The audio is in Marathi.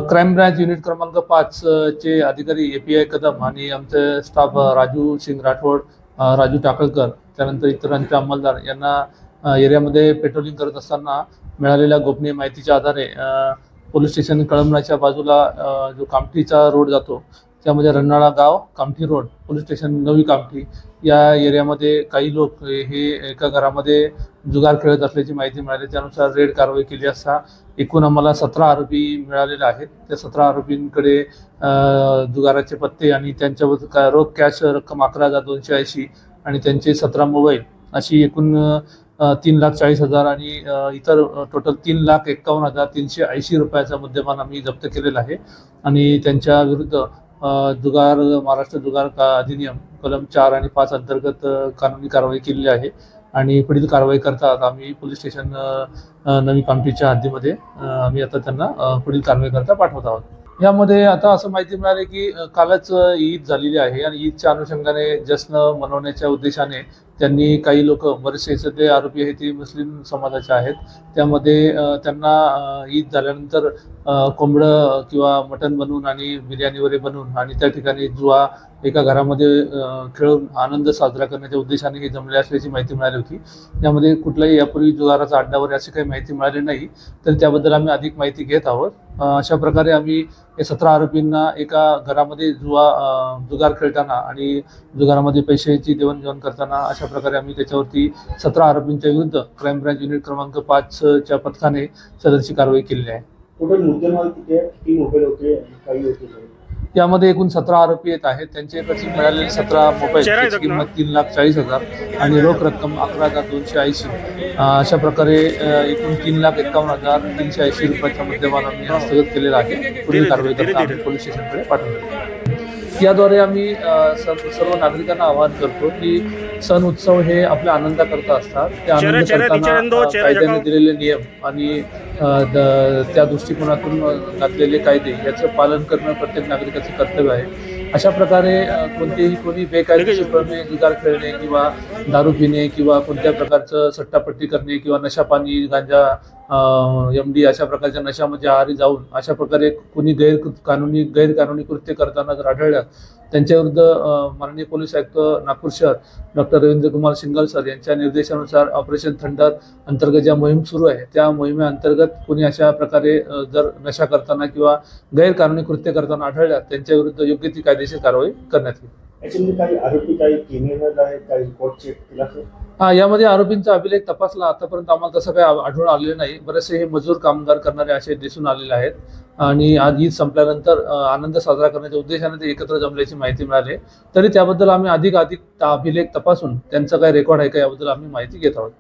क्राईम ब्रांच युनिट क्रमांक 5 चे अधिकारी API कदम आणि आमचे स्टाफ राजू सिंग राठोड, राजू टाकळकर, त्यानंतर इतरांचे अंमलदार यांना एरियामध्ये पेट्रोलिंग करत असताना मिळालेल्या गोपनीय माहितीच्या आधारे पोलीस स्टेशन कळमनाच्या बाजूला जो कामठीचा रोड जातो त्यामध्ये रन्नाळा गाव, कामठी रोड, पोलीस स्टेशन नवी कामठी या एरियामध्ये काही लोक हे एका घरामध्ये जुगार खेळत असल्याची माहिती मिळाली. त्यानुसार रेड कारवाई केली असता एकूण आम्हाला 17 आरोपी मिळालेले आहेत. त्या 17 आरोपींकडे जुगाराचे पत्ते आणि त्यांच्याबद्दल रोख कॅश रक्कम 11,280 आणि त्यांचे 17 मोबाईल अशी एकूण 3,40,000 आणि इतर टोटल 3,51,380 रुपयाचा मुद्देमाल आम्ही जप्त केलेला आहे. आणि त्यांच्या विरुद्ध महाराष्ट्र जुगार अधिनियम कलम 4 आणि 5 अंतर्गत कानूनी कारवाई केलेली आहे. आणि पुढील कारवाई करता आम्ही पोलीस स्टेशन नवी कामठीच्या हद्दीमध्ये आम्ही आता त्यांना पुढील कारवाई करता पाठवत आहोत. यामध्ये आता असं माहिती मिळाली की कालच ईद झालेली आहे आणि ईदच्या अनुषंगाने जश्न मनवण्याच्या उद्देशाने त्यांनी काही लोक, बरेचसे सगळे आरोपी आहेत ते मुस्लिम समाजाचे आहेत, त्यामध्ये त्यांना ईद झाल्यानंतर कोंबडं किंवा मटण बनवून आणि बिर्याणी वगैरे बनवून आणि त्या ठिकाणी जुआ एका घरामध्ये खेळून आनंद साजरा करण्याच्या उद्देशाने हे जमले असल्याची माहिती मिळाली होती. त्यामध्ये कुठलाही यापूर्वी जुगाराचा अड्डा वगैरे अशी काही माहिती मिळाली नाही, तर त्याबद्दल आम्ही अधिक माहिती घेत आहोत. अशा प्रकारे आम्ही हे 17 आरोपींना एका घरामध्ये जुगार खेळताना आणि जुगारामध्ये पैशाची देवाणघेवाण करताना अशा प्रकारे आम्ही त्याच्यावरती 17 आरोपींच्या विरुद्ध क्राईम ब्रांच युनिट क्रमांक 5 च्या पथकाने सदरची कारवाई केलेली आहे. टोटल मुद्देमाल किती मोबाईल होते, काही होते? यामध्ये एकूण 17 आरोपी येत आहेत. त्यांचे प्रति मिळालेले 17 मोबाईल किंमत 3,40,000 आणि रोख रक्कम 11,280 अशा प्रकारे एकूण 3,51,380 रुपयाचा मुद्देमाल आम्ही हस्तगत केलेला आहे. पुढील कारवाई करता आम्ही पोलीस स्टेशनकडे पाठवतो. याद्वारे आम्ही सर्व नागरिकांना आवाहन करतो की सण उत्सव हे आपल्या आनंदाकरता असतात. त्या आनंद करताना कायद्याने दिलेले नियम आणि त्या दृष्टिकोनातून घातलेले कायदे याचं पालन करणं प्रत्येक नागरिकाचं कर्तव्य आहे. अशा प्रकारे कोणी बेकायदेशीरपणे जुगार खेळणे किंवा दारू पिणे किंवा कोणत्या प्रकारचं सट्टापट्टी करणे किंवा नशापानी, गांजा, MD अशा प्रकारच्या नशामध्ये आहारी जाऊन अशा प्रकारे कोणी गैरकानूनी कृत्य करताना जर आढळल्यास त्यांच्याविरुद्ध माननीय पोलीस आयुक्त नागपूर शहर डॉक्टर रवींद्रकुमार शिंगल सर यांच्या निर्देशानुसार ऑपरेशन थंडर अंतर्गत ज्या मोहीम सुरू आहे त्या मोहिमेअंतर्गत कोणी अशा प्रकारे जर नशा करताना किंवा गैरकानूनी कृत्य करताना आढळल्यास त्यांच्याविरुद्ध योग्य ती कायदेशीर कारवाई करण्यात येईल. काही आरोपी काही क्रिमिनल आहेत, काही रिपोर्ट चेक केला? यामध्ये आरोपींचा अभिलेख तपासला. आतापर्यंत आम्हाला तसं काही आढळून आलेलं नाही. बरेचसे हे मजूर कामगार करणारे असे दिसून आलेले आहेत आणि आज ईद संपल्यानंतर आनंद साजरा करण्याच्या उद्देशाने ते एकत्र जमल्याची माहिती मिळाली. तरी त्याबद्दल आम्ही अधिक अभिलेख तपासून त्यांचा काय रेकॉर्ड आहे का याबद्दल आम्ही माहिती घेत आहोत.